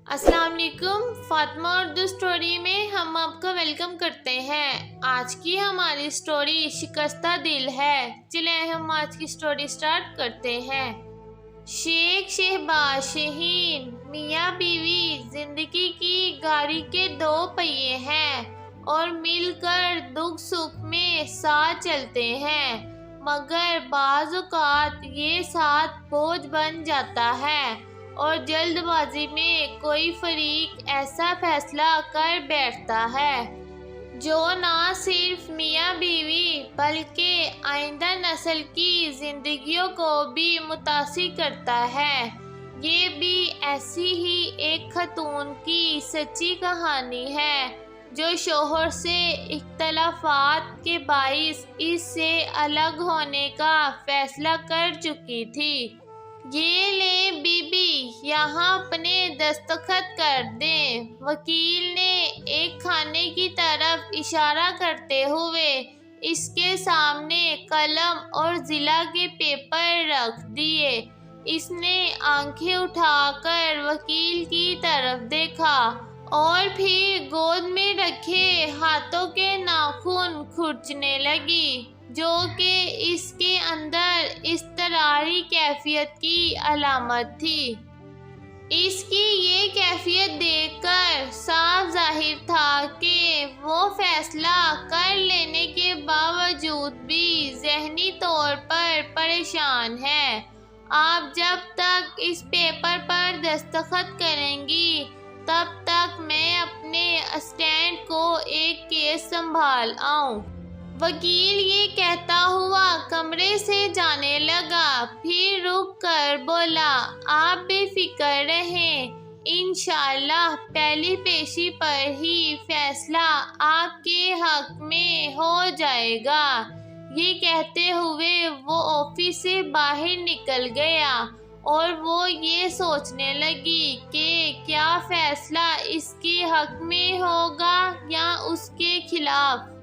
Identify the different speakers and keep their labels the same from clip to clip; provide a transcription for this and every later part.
Speaker 1: السلام علیکم، فاطمہ اردو اسٹوری میں ہم آپ کا ویلکم کرتے ہیں۔ آج کی ہماری اسٹوری شکستہ دل ہے۔ چلیں ہم آج کی اسٹوری سٹارٹ کرتے ہیں۔ شیخ شہباز شاہین میاں بیوی زندگی کی گاڑی کے دو پہیے ہیں اور مل کر دکھ سکھ میں ساتھ چلتے ہیں، مگر بعض اوقات یہ ساتھ بوجھ بن جاتا ہے اور جلد بازی میں کوئی فریق ایسا فیصلہ کر بیٹھتا ہے جو نہ صرف میاں بیوی بلکہ آئندہ نسل کی زندگیوں کو بھی متاثر کرتا ہے۔ یہ بھی ایسی ہی ایک خاتون کی سچی کہانی ہے جو شوہر سے اختلافات کے باعث اس سے الگ ہونے کا فیصلہ کر چکی تھی۔ یہ لیں بی بی، یہاں اپنے دستخط کر دیں، وکیل نے ایک خانے کی طرف اشارہ کرتے ہوئے اس کے سامنے قلم اور ضلع کے پیپر رکھ دیے۔ اس نے آنکھیں اٹھا کر وکیل کی طرف دیکھا اور پھر گود میں رکھے ہاتھوں کے ناخن کھرچنے لگی، جو کہ اس کے اندر اضطراری کیفیت کی علامت تھی۔ اس کی یہ کیفیت دیکھ کر صاف ظاہر تھا کہ وہ فیصلہ کر لینے کے باوجود بھی ذہنی طور پر پریشان ہے۔ آپ جب تک اس پیپر پر دستخط کریں گی تب تک میں اپنے اسسٹنٹ کو ایک کیس سنبھال آؤں۔ وکیل یہ کہتا ہوا کمرے سے جانے لگا، پھر رک کر بولا، آپ بے فکر رہیں، انشاءاللہ پہلی پیشی پر ہی فیصلہ آپ کے حق میں ہو جائے گا۔ یہ کہتے ہوئے وہ آفس سے باہر نکل گیا اور وہ یہ سوچنے لگی کہ کیا فیصلہ اس کے حق میں ہوگا یا اس کے خلاف۔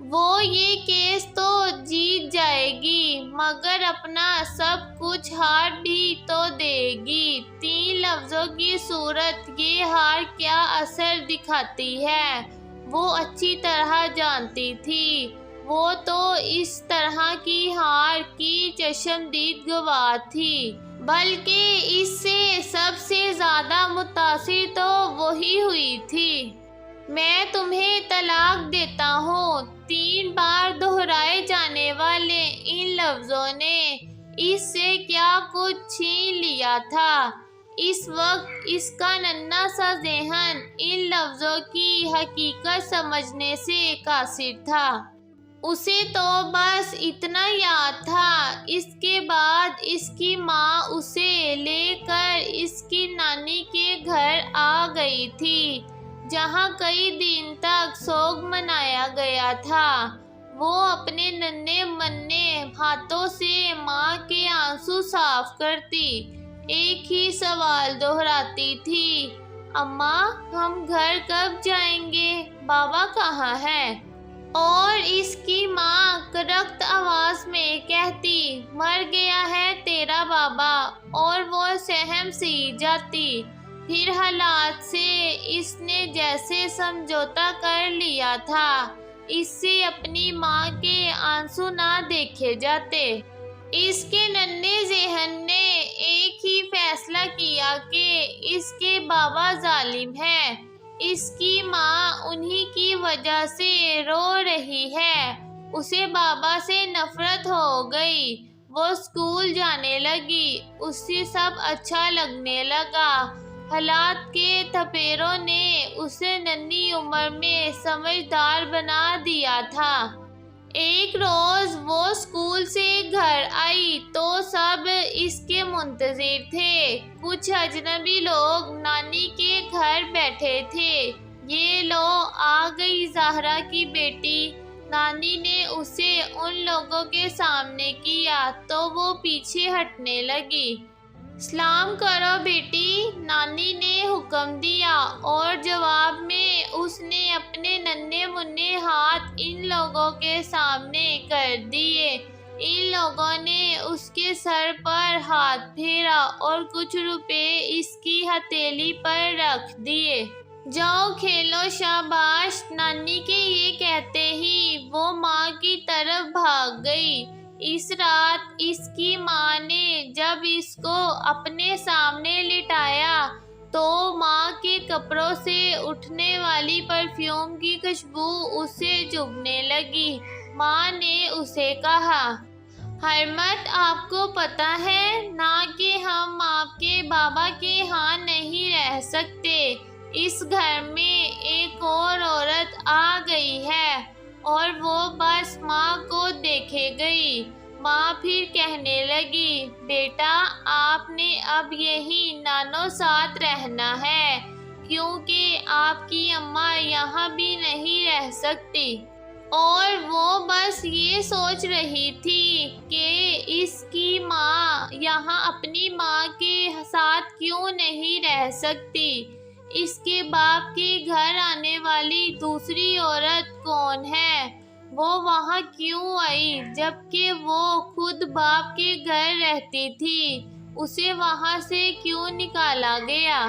Speaker 1: وہ یہ کیس تو جیت جائے گی مگر اپنا سب کچھ ہار بھی تو دے گی۔ 3 لفظوں کی صورت یہ ہار کیا اثر دکھاتی ہے وہ اچھی طرح جانتی تھی۔ وہ تو اس طرح کی ہار کی چشمدید گواہ تھی، بلکہ اس سے سب سے زیادہ متاثر تو وہی ہوئی تھی۔ میں تمہیں طلاق دیتا ہوں، 3 بار دہرائے جانے والے ان لفظوں نے اس سے کیا کچھ چھین لیا تھا۔ اس وقت اس کا ننھا سا ذہن ان لفظوں کی حقیقت سمجھنے سے قاصر تھا۔ اسے تو بس اتنا یاد تھا، اس کے بعد اس کی ماں اسے لے کر اس کی نانی کے گھر آ گئی تھی، جہاں کئی دن تک سوگ منایا گیا تھا۔ وہ اپنے ننھے منھے ہاتھوں سے ماں کے آنسو صاف کرتی، ایک ہی سوال دہراتی تھی، اماں ہم گھر کب جائیں گے، بابا کہاں ہے؟ اور اس کی ماں کرخت آواز میں کہتی، مر گیا ہے تیرا بابا، اور وہ سہم سی جاتی۔ پھر حالات سے اس نے جیسے سمجھوتا کر لیا تھا، اس سے اپنی ماں کے آنسو نہ دیکھے جاتے۔ اس کے ننھے ذہن نے ایک ہی فیصلہ کیا کہ اس کے بابا ظالم ہے، اس کی ماں انہی کی وجہ سے رو رہی ہے۔ اسے بابا سے نفرت ہو گئی۔ وہ اسکول جانے لگی، اسے سب اچھا لگنے لگا۔ حالات کے تھپیڑوں نے اسے ننھی عمر میں سمجھدار بنا دیا تھا۔ ایک روز وہ اسکول سے گھر آئی تو سب اس کے منتظر تھے۔ کچھ اجنبی لوگ نانی کے گھر بیٹھے تھے۔ یہ لو آ گئی زہرا کی بیٹی، نانی نے اسے ان لوگوں کے سامنے کیا تو وہ پیچھے ہٹنے لگی۔ سلام کرو بیٹی، نانی نے حکم دیا، اور جواب میں اس نے اپنے ننھے منھے ہاتھ ان لوگوں کے سامنے کر دیے۔ ان لوگوں نے اس کے سر پر ہاتھ پھیرا اور کچھ روپے اس کی ہتھیلی پر رکھ دیے۔ جاؤ کھیلو شاباش، نانی کے یہ کہتے ہی وہ ماں کی طرف بھاگ گئی۔ اس رات اس کی ماں نے جب اس کو اپنے سامنے لٹایا تو ماں کے کپڑوں سے اٹھنے والی پرفیوم کی خوشبو اسے چبھنے لگی۔ ماں نے اسے کہا، حرمت آپ کو پتہ ہے نا کہ ہم آپ کے بابا کے ہاں نہیں رہ سکتے۔ اس گھر میں ایک اور عورت آ گئی ہے اور وہ بس ماں کو دیکھے گئی۔ ماں پھر کہنے لگی، بیٹا آپ نے اب یہی نانو ساتھ رہنا ہے کیونکہ آپ کی اماں یہاں بھی نہیں رہ سکتی۔ اور وہ بس یہ سوچ رہی تھی کہ اس کی ماں یہاں اپنی ماں کے ساتھ کیوں نہیں رہ سکتی۔ اس کے باپ کے گھر آنے والی دوسری عورت کون ہے؟ وہ وہاں کیوں آئی جبکہ وہ خود باپ کے گھر رہتی تھی؟ اسے وہاں سے کیوں نکالا گیا؟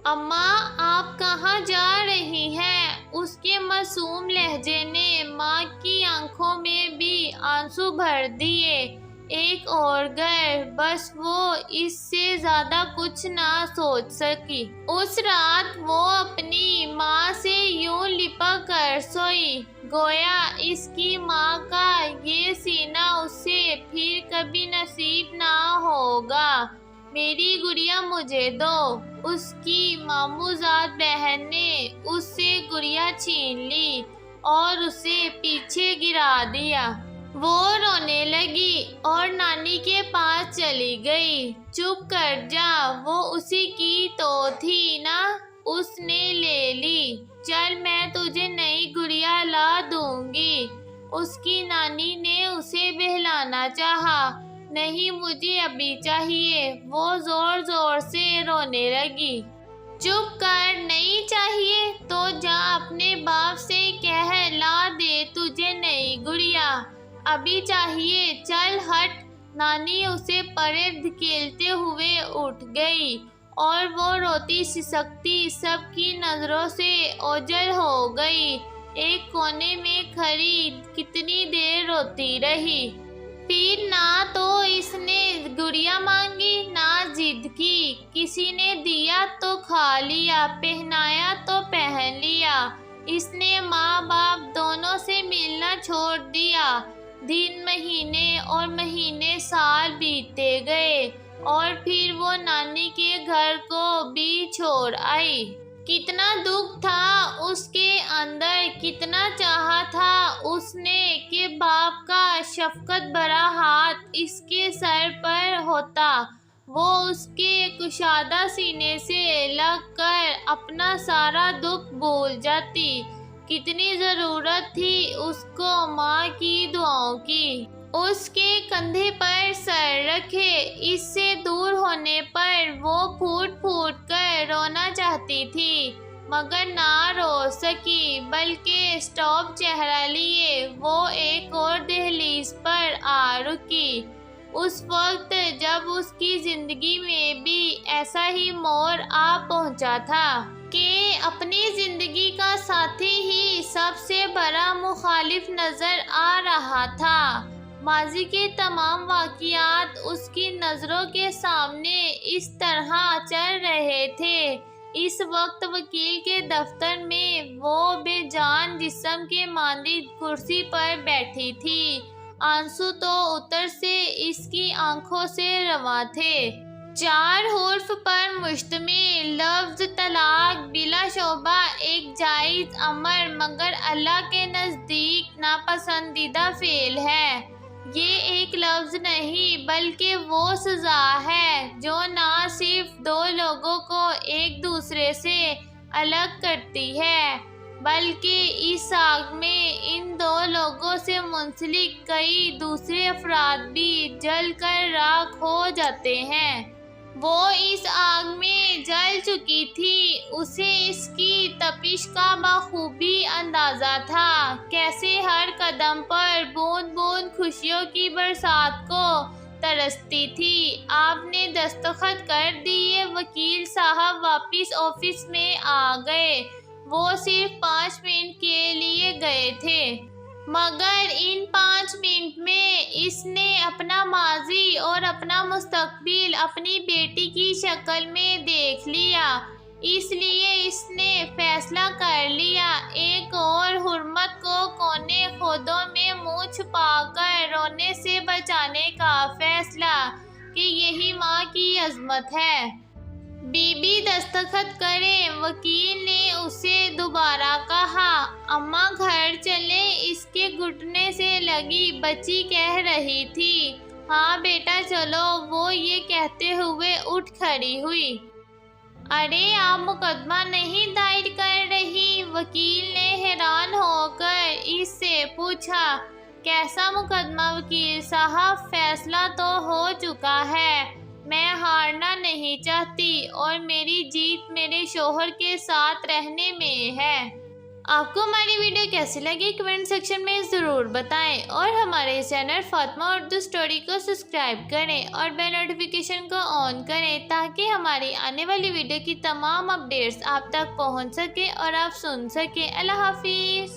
Speaker 1: اماں آپ کہاں جا رہی ہیں؟ اس کے معصوم لہجے نے ماں کی آنکھوں میں بھی آنسو بھر دیے۔ ایک اور گھر، بس وہ اس سے زیادہ کچھ نہ سوچ سکی۔ اس رات وہ اپنی ماں سے یوں لپٹ کر سوئی گویا اس کی ماں کا یہ سینہ اسے پھر کبھی نصیب نہ ہوگا۔ میری گڑیا مجھے دو۔ اس کی ماموزاد بہن نے اس سے گڑیا چھین لی اور اسے پیچھے گرا دیا۔ وہ رونے لگی اور نانی کے پاس چلی گئی۔ چپ کر جا، وہ اسی کی تو تھی نا، اس نے لے لی۔ چل میں تجھے نئی گڑیا لا دوں گی۔ اس کی نانی نے اسے بہلانا چاہا۔ نہیں مجھے ابھی چاہیے۔ وہ زور زور سے رونے لگی۔ چپ کر، نہیں چاہیے تو جا اپنے باپ سے کہہ لا دے تجھے نئی گڑیا۔ ابھی چاہیے، چل ہٹ۔ نانی اسے پرے دھکیلتے ہوئے اٹھ گئی اور وہ روتی سسکتی سب کی نظروں سے اوجھل ہو گئی۔ ایک کونے میں کھڑی کتنی دیر روتی رہی۔ پھر نہ تو اس نے گڑیا مانگی نہ ضد کی۔ کسی نے دیا تو کھا لیا، پہنایا تو پہن لیا۔ اس نے ماں باپ دونوں سے ملنا چھوڑ دیا۔ دن مہینے اور مہینے سال بیتتے گئے اور پھر وہ نانی کے گھر کو بھی چھوڑ آئی۔ کتنا دکھ تھا اس کے اندر، کتنا چاہا تھا اس نے کہ باپ کا شفقت بھرا ہاتھ اس کے سر پر ہوتا، وہ اس کے کشادہ سینے سے لگ کر اپنا سارا دکھ بھول جاتی۔ کتنی ضرورت تھی اس کو ماں کی دعاؤں کی۔ اس کے کندھے پر سر رکھے، اس سے دور ہونے پر وہ پھوٹ پھوٹ کر رونا چاہتی تھی مگر نہ رو سکی، بلکہ اسٹاپ چہرہ لیے وہ ایک اور دہلیز پر آ رکی۔ اس وقت جب اس کی زندگی میں بھی ایسا ہی موڑ آ پہنچا تھا کہ اپنی زندگی کا ساتھی ہی سب سے بڑا مخالف نظر آ رہا تھا۔ ماضی کے تمام واقعات اس کی نظروں کے سامنے اس طرح چل رہے تھے۔ اس وقت وکیل کے دفتر میں وہ بے جان جسم کے مانند کرسی پر بیٹھی تھی۔ آنسو تو اتر سے اس کی آنکھوں سے رواں تھے۔ 4 حروف پر مشتمل لفظ طلاق بلا شبہ ایک جائز امر مگر اللہ کے نزدیک ناپسندیدہ فعل ہے۔ یہ ایک لفظ نہیں بلکہ وہ سزا ہے جو نہ صرف 2 لوگوں کو ایک دوسرے سے الگ کرتی ہے بلکہ اس آگ میں ان 2 لوگوں سے منسلک کئی دوسرے افراد بھی جل کر راکھ ہو جاتے ہیں۔ وہ اس آگ میں جل چکی تھی۔ اسے اس کی تپش کا بخوبی اندازہ تھا، کیسے ہر قدم پر بوند بوند خوشیوں کی برسات کو ترستی تھی۔ آپ نے دستخط کر دیے، وکیل صاحب واپس آفس میں آ گئے۔ وہ صرف 5 منٹ کے لیے گئے تھے، مگر ان 5 منٹ میں اس نے اپنا ماضی اور اپنا مستقبل اپنی بیٹی کی شکل میں دیکھ لیا۔ اس لیے اس نے فیصلہ کر لیا، ایک اور حرمت کو کونے خودوں میں منہ چھپا کر رونے سے بچانے کا فیصلہ، کہ یہی ماں کی عظمت ہے۔ بی بی دستخط کریں، وکیل نے اسے دوبارہ کہا۔ اماں گھر چلیں، اس کے گھٹنے سے لگی بچی کہہ رہی تھی۔ ہاں بیٹا چلو، وہ یہ کہتے ہوئے اٹھ کھڑی ہوئی۔ ارے آپ مقدمہ نہیں دائر کر رہی؟ وکیل نے حیران ہو کر اس سے پوچھا۔ کیسا مقدمہ وکیل صاحب؟ فیصلہ تو ہو چکا ہے۔ میں ہارنا نہیں چاہتی، اور میری جیت میرے شوہر کے ساتھ رہنے میں ہے۔ آپ کو ہماری ویڈیو کیسی لگی کمنٹ سیکشن میں ضرور بتائیں، اور ہمارے چینل فاطمہ اردو اسٹوری کو سبسکرائب کریں اور بیل نوٹیفیکیشن کو آن کریں، تاکہ ہماری آنے والی ویڈیو کی تمام اپڈیٹس آپ تک پہنچ سکے اور آپ سن سکیں۔ اللہ حافظ۔